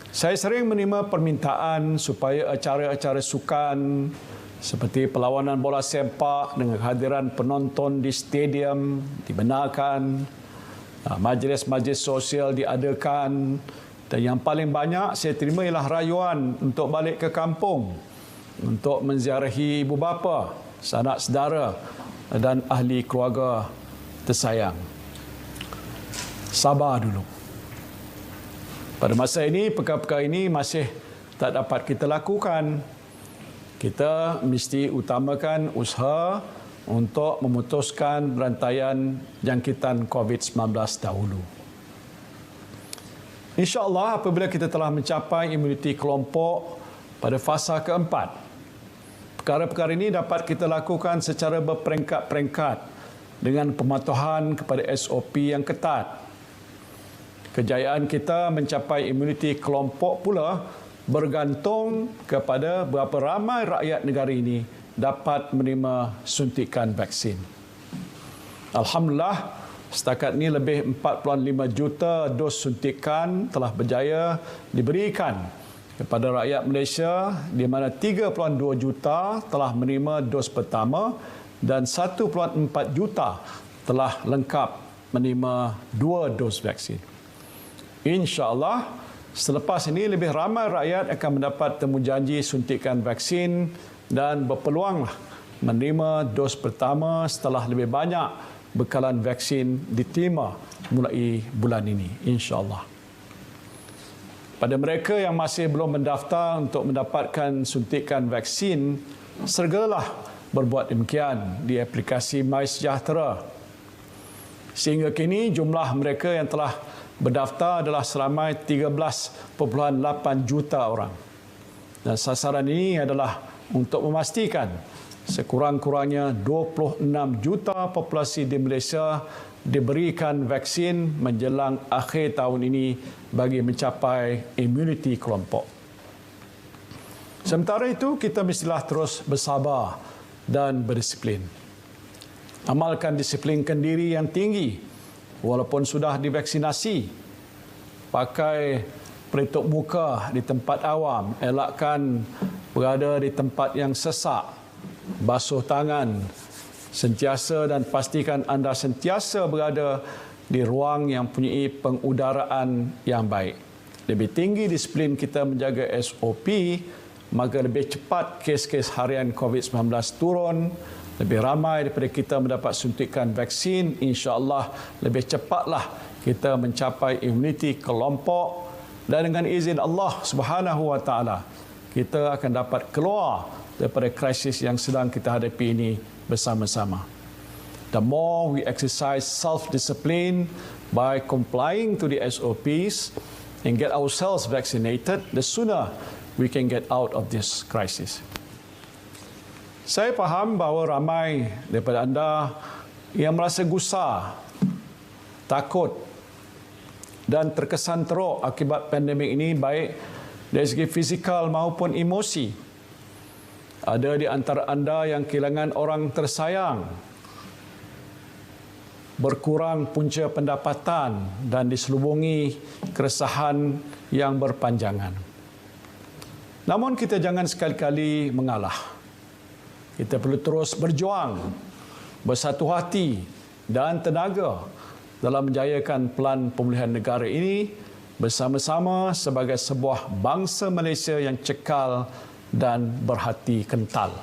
Saya sering menerima permintaan supaya acara-acara sukan seperti perlawanan bola sepak dengan kehadiran penonton di stadium dibenarkan, majlis-majlis sosial diadakan, dan yang paling banyak saya terima ialah rayuan untuk balik ke kampung, untuk menziarahi ibu bapa, sanak saudara dan ahli keluarga tersayang. Sabar dulu. Pada masa ini, perkara-perkara ini masih tak dapat kita lakukan. Kita mesti utamakan usaha untuk memutuskan rantaian jangkitan COVID-19 dahulu. InsyaAllah apabila kita telah mencapai imuniti kelompok pada fasa keempat, perkara-perkara ini dapat kita lakukan secara berperingkat-peringkat dengan pematuhan kepada SOP yang ketat. Kejayaan kita mencapai imuniti kelompok pula bergantung kepada berapa ramai rakyat negara ini dapat menerima suntikan vaksin. Alhamdulillah, setakat ini lebih 45 juta dos suntikan telah berjaya diberikan kepada rakyat Malaysia, di mana 3.2 juta telah menerima dos pertama dan 1.4 juta telah lengkap menerima 2 dos vaksin. InsyaAllah, selepas ini lebih ramai rakyat akan mendapat temujanji suntikan vaksin dan berpeluanglah menerima dos pertama setelah lebih banyak bekalan vaksin diterima mulai bulan ini, insyaAllah. Pada mereka yang masih belum mendaftar untuk mendapatkan suntikan vaksin, segeralah berbuat demikian di aplikasi MySejahtera. Sehingga kini jumlah mereka yang telah berdaftar adalah seramai 13.8 juta orang. Dan sasaran ini adalah untuk memastikan sekurang-kurangnya 26 juta populasi di Malaysia diberikan vaksin menjelang akhir tahun ini bagi mencapai imuniti kelompok. Sementara itu, kita mestilah terus bersabar dan berdisiplin. Amalkan disiplin diri yang tinggi walaupun sudah divaksinasi. Pakai pelitup muka di tempat awam, elakkan berada di tempat yang sesak, basuh tangan sentiasa dan pastikan anda sentiasa berada di ruang yang mempunyai pengudaraan yang baik. Lebih tinggi disiplin kita menjaga SOP, maka lebih cepat kes-kes harian COVID-19 turun. Lebih ramai daripada kita mendapat suntikan vaksin, insya-Allah lebih cepatlah kita mencapai imuniti kelompok, dan dengan izin Allah Subhanahu wa taala kita akan dapat keluar daripada krisis yang sedang kita hadapi ini bersama-sama. The more we exercise self-discipline by complying to the SOPs and get ourselves vaccinated, the sooner we can get out of this crisis. Saya faham bahawa ramai daripada anda yang merasa gusar, takut dan terkesan teruk akibat pandemik ini, baik dari segi fizikal maupun emosi. Ada di antara anda yang kehilangan orang tersayang, berkurang punca pendapatan dan diselubungi keresahan yang berpanjangan. Namun kita jangan sekali-kali mengalah. Kita perlu terus berjuang, bersatu hati dan tenaga dalam menjayakan pelan pemulihan negara ini bersama-sama sebagai sebuah bangsa Malaysia yang cekal dan berhati kental.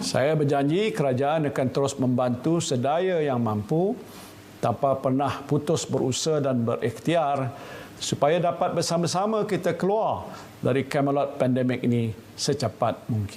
Saya berjanji kerajaan akan terus membantu sedaya yang mampu tanpa pernah putus berusaha dan berikhtiar supaya dapat bersama-sama kita keluar dari kamelot pandemik ini secepat mungkin.